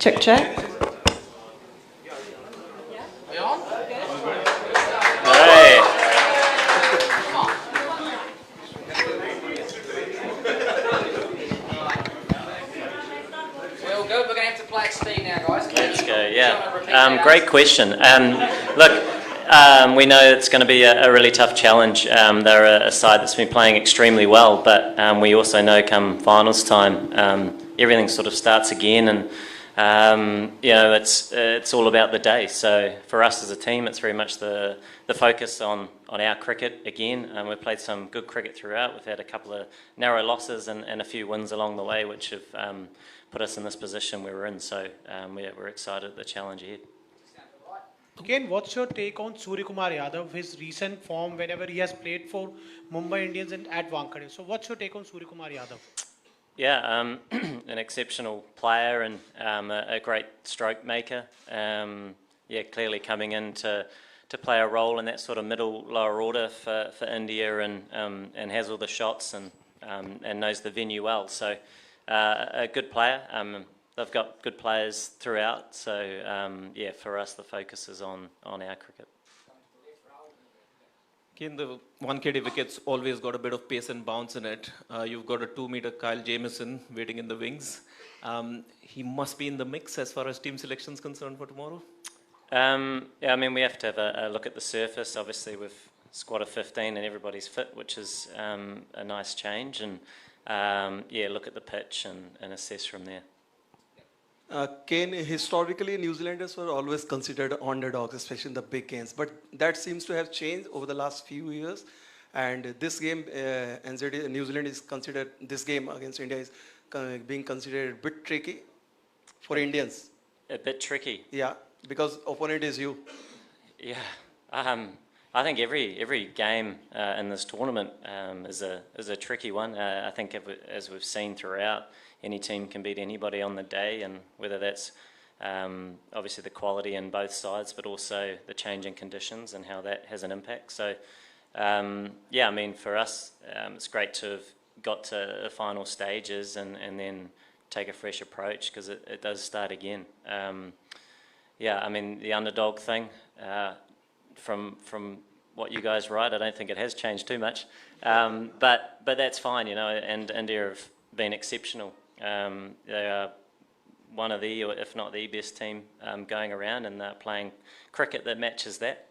Check, check. Hey. Well, good. We're going to have to play it Steve now, guys. Let's go, yeah. Great question. Look, we know it's going to be a really tough challenge. They're a side that's been playing extremely well, but we also know come finals time, everything sort of starts again, and it's all about the day. So for us as a team, it's very much the focus on our cricket again. We've played some good cricket throughout. We've had a couple of narrow losses and a few wins along the way, which have put us in this position where we're in. So we're excited at the challenge ahead. Again, what's your take on Suryakumar Yadav, his recent form whenever he has played for Mumbai Indians and at Wankhede? So what's your take on Suryakumar Yadav? Yeah, an exceptional player and a great stroke maker. Clearly coming in to play a role in that sort of middle lower order for India and has all the shots and knows the venue well. So a good player. They've got good players throughout. So for us the focus is on our cricket. Kane, the Wankhede wicket's always got a bit of pace and bounce in it. You've got a 2-meter Kyle Jamieson waiting in the wings. He must be in the mix as far as team selection is concerned for tomorrow. We have to have a look at the surface. Obviously, we've squad of 15 and everybody's fit, which is a nice change. And look at the pitch and assess from there. Kane, historically, New Zealanders were always considered underdogs, especially in the big games. But that seems to have changed over the last few years. And this game, New Zealand is considered, this game against India is being considered a bit tricky for Indians. A bit tricky? Yeah, because opponent is you. Yeah, I think every game in this tournament is a tricky one. I think as we've seen throughout, any team can beat anybody on the day, and whether that's obviously the quality in both sides, but also the changing conditions and how that has an impact. So, for us, it's great to have got to the final stages and then take a fresh approach, because it does start again. The underdog thing, from what you guys write, I don't think it has changed too much, but that's fine, and India have been exceptional. They are one of the, or if not the best team going around, and they're playing cricket that matches that.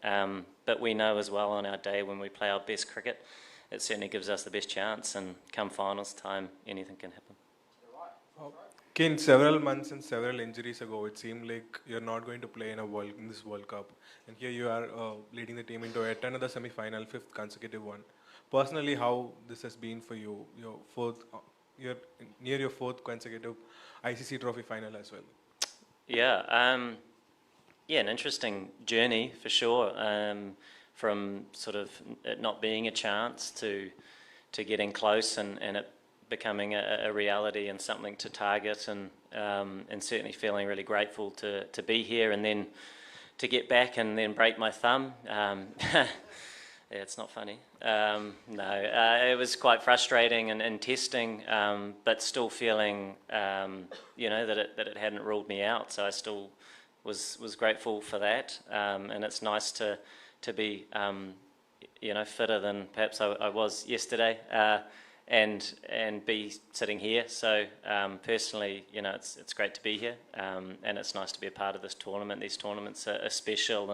But we know as well on our day when we play our best cricket, it certainly gives us the best chance, and come finals time, anything can happen. Kane, several months and several injuries ago, it seemed like you're not going to play in this World Cup. And here you are leading the team into yet another semi-final, 5th consecutive one. Personally, how this has been for you? You're near your 4th consecutive ICC trophy final as well. Yeah, an interesting journey for sure. From sort of it not being a chance to getting close and it becoming a reality and something to target, and certainly feeling really grateful to be here, and then to get back and then break my thumb. Yeah, it's not funny. It was quite frustrating and testing, but still feeling, that it hadn't ruled me out. So I still was grateful for that, and it's nice to be, fitter than perhaps I was yesterday, and be sitting here. So personally, it's great to be here, and it's nice to be a part of this tournament. These tournaments are special,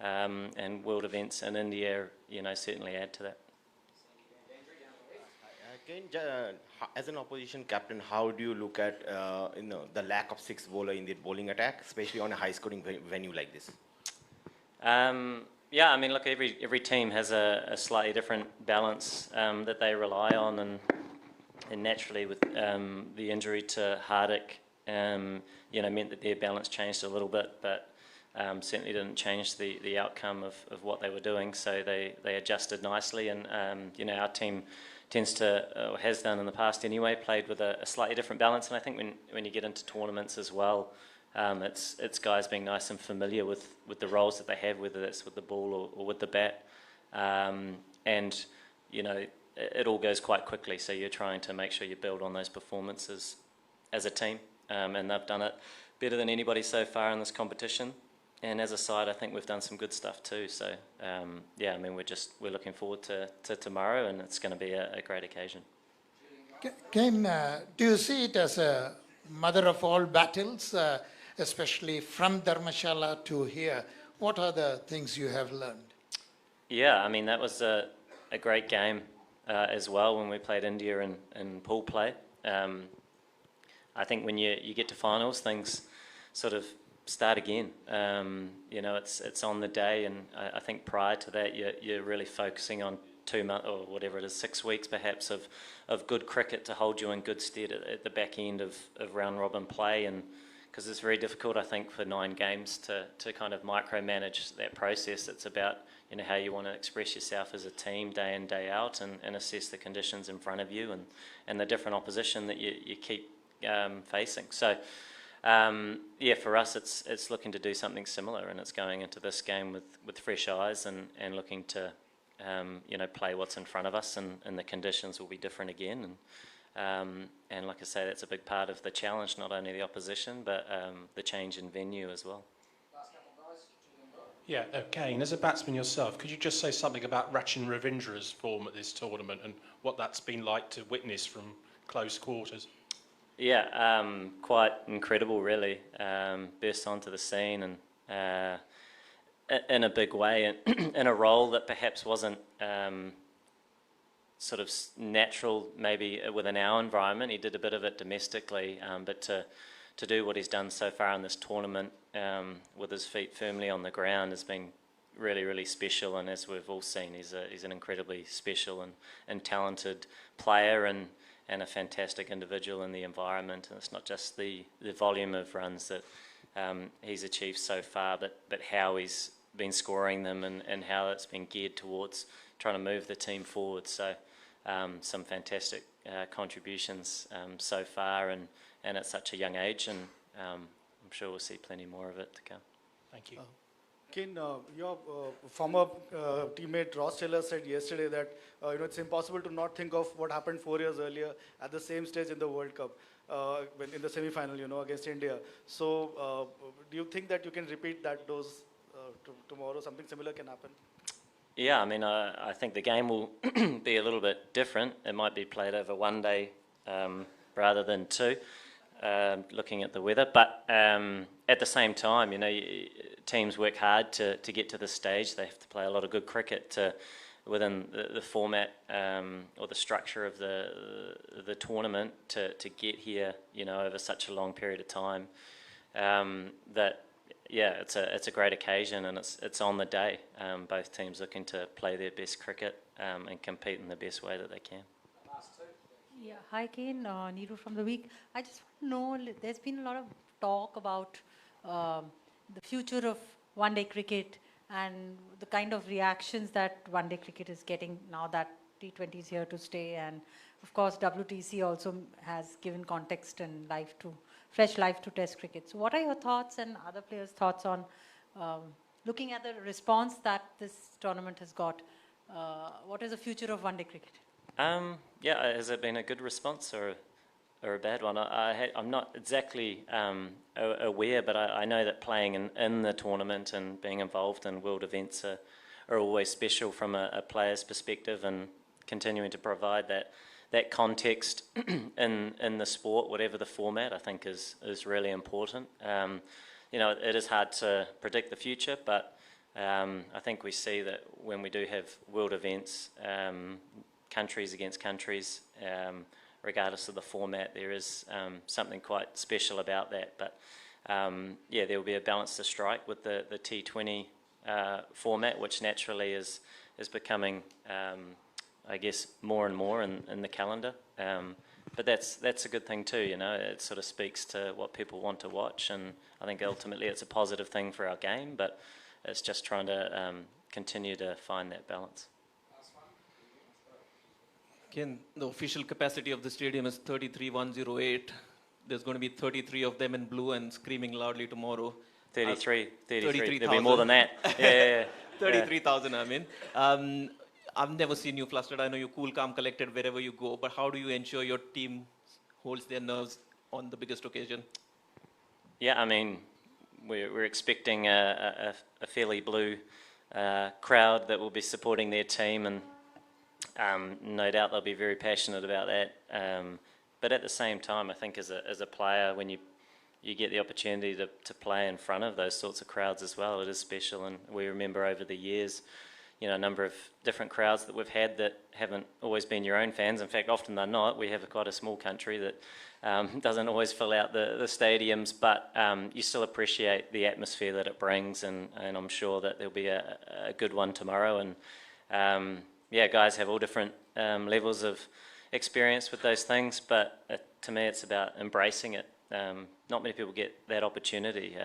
and world events in India, certainly add to that. Kane, as an opposition captain, how do you look at the lack of 6 bowler in the bowling attack, especially on a high-scoring venue like this? Look, every team has a slightly different balance that they rely on, and naturally with the injury to Hardik, meant that their balance changed a little bit, but certainly didn't change the outcome of what they were doing. So they adjusted nicely, and our team tends to, or has done in the past anyway, played with a slightly different balance. And I think when you get into tournaments as well, it's guys being nice and familiar with the roles that they have, whether that's with the ball or with the bat, and it all goes quite quickly. So you're trying to make sure you build on those performances as a team, and they've done it better than anybody so far in this competition. And as a side, I think we've done some good stuff too. So yeah, I mean, we're looking forward to tomorrow, and it's going to be a great occasion. Kane, do you see it as a mother of all battles, especially from Dharmashala to here? What are the things you have learned? Yeah, I mean, that was a great game as well when we played India in pool play. I think when you get to finals, things sort of start again. You know, it's on the day, and I think prior to that, you're really focusing on 2 months or whatever it is, 6 weeks perhaps of good cricket to hold you in good stead at the back end of round robin play, and because it's very difficult, I think, for 9 games to kind of micromanage that process. It's about, you know, how you want to express yourself as a team day in, day out, and assess the conditions in front of you and the different opposition that you keep facing. So yeah, for us, it's looking to do something similar, and it's going into this game with fresh eyes and looking to you know, play what's in front of us, and the conditions will be different again. And like I say, that's a big part of the challenge, not only the opposition, but the change in venue as well. Yeah, Kane, as a batsman yourself, could you just say something about Rachin Ravindra's form at this tournament and what that's been like to witness from close quarters? Yeah, quite incredible, really. Burst onto the scene and in a big way, and in a role that perhaps wasn't sort of natural maybe within our environment. He did a bit of it domestically, but to do what he's done so far in this tournament with his feet firmly on the ground has been really, really special. And as we've all seen, he's an incredibly special and talented player, and a fantastic individual in the environment. And it's not just the volume of runs that he's achieved so far, but how he's been scoring them, and how it's been geared towards trying to move the team forward. So some fantastic contributions so far, and at such a young age, and I'm sure we'll see plenty more of it to come. Thank you. Kane, your former teammate Ross Taylor said yesterday that you know, it's impossible to not think of what happened 4 years earlier at the same stage in the World Cup, when in the semi-final, you know, against India. So, do you think that you can repeat that dose tomorrow? Something similar can happen? Yeah, I mean, I think the game will be a little bit different. It might be played over 1 day rather than 2. Looking at the weather, but at the same time, you know, teams work hard to get to this stage. They have to play a lot of good cricket within the format or the structure of the tournament to get here, you know, over such a long period of time. That yeah, it's a great occasion, and it's on the day. Both teams looking to play their best cricket and compete in the best way that they can. Yeah, hi Kane, Neeru from The Week. I just want to know, there's been a lot of talk about the future of one-day cricket and the kind of reactions that one-day cricket is getting now that T20 is here to stay, and of course WTC also has given context and fresh life to Test cricket. So what are your thoughts and other players' thoughts on looking at the response that this tournament has got? What is the future of one-day cricket? Yeah, has it been a good response or a bad one? I'm not exactly aware, but I know that playing in the tournament and being involved in world events are always special from a player's perspective, and continuing to provide that context in the sport, whatever the format, I think is really important. You know, it is hard to predict the future, but I think we see that when we do have world events, countries against countries, regardless of the format, there is something quite special about that. But yeah, there will be a balance to strike with the T20 format, which naturally is becoming, I guess, more and more in the calendar. But that's a good thing too, you know. It sort of speaks to what people want to watch, and I think ultimately it's a positive thing for our game, but it's just trying to continue to find that balance. Again, the official capacity of the stadium is 33,108. There's going to be 33 of them in blue and screaming loudly tomorrow. 33. 33,000. There'll be more than that. Yeah. 33,000, I mean. I've never seen you flustered. I know you're cool, calm, collected wherever you go, but how do you ensure your team holds their nerves on the biggest occasion? Yeah, I mean, we're expecting a fairly blue crowd that will be supporting their team, and no doubt they'll be very passionate about that. But at the same time, I think as a player, when you get the opportunity to play in front of those sorts of crowds as well, it is special. And we remember over the years, you know, a number of different crowds that we've had that haven't always been your own fans. In fact, often they're not. We have quite a small country that doesn't always fill out the stadiums, but you still appreciate the atmosphere that it brings, and I'm sure that there'll be a good one tomorrow. And yeah, guys have all different levels of experience with those things, but to me it's about embracing it. Not many people get that opportunity.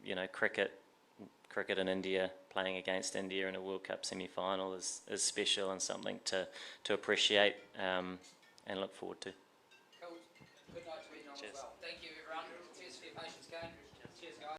You know, cricket in India, playing against India in a World Cup semi-final is special and something to appreciate and look forward to. Cool. Good night to eat on as well. Thank you, everyone. Cheers for your patience, Kane. Cheers, guys.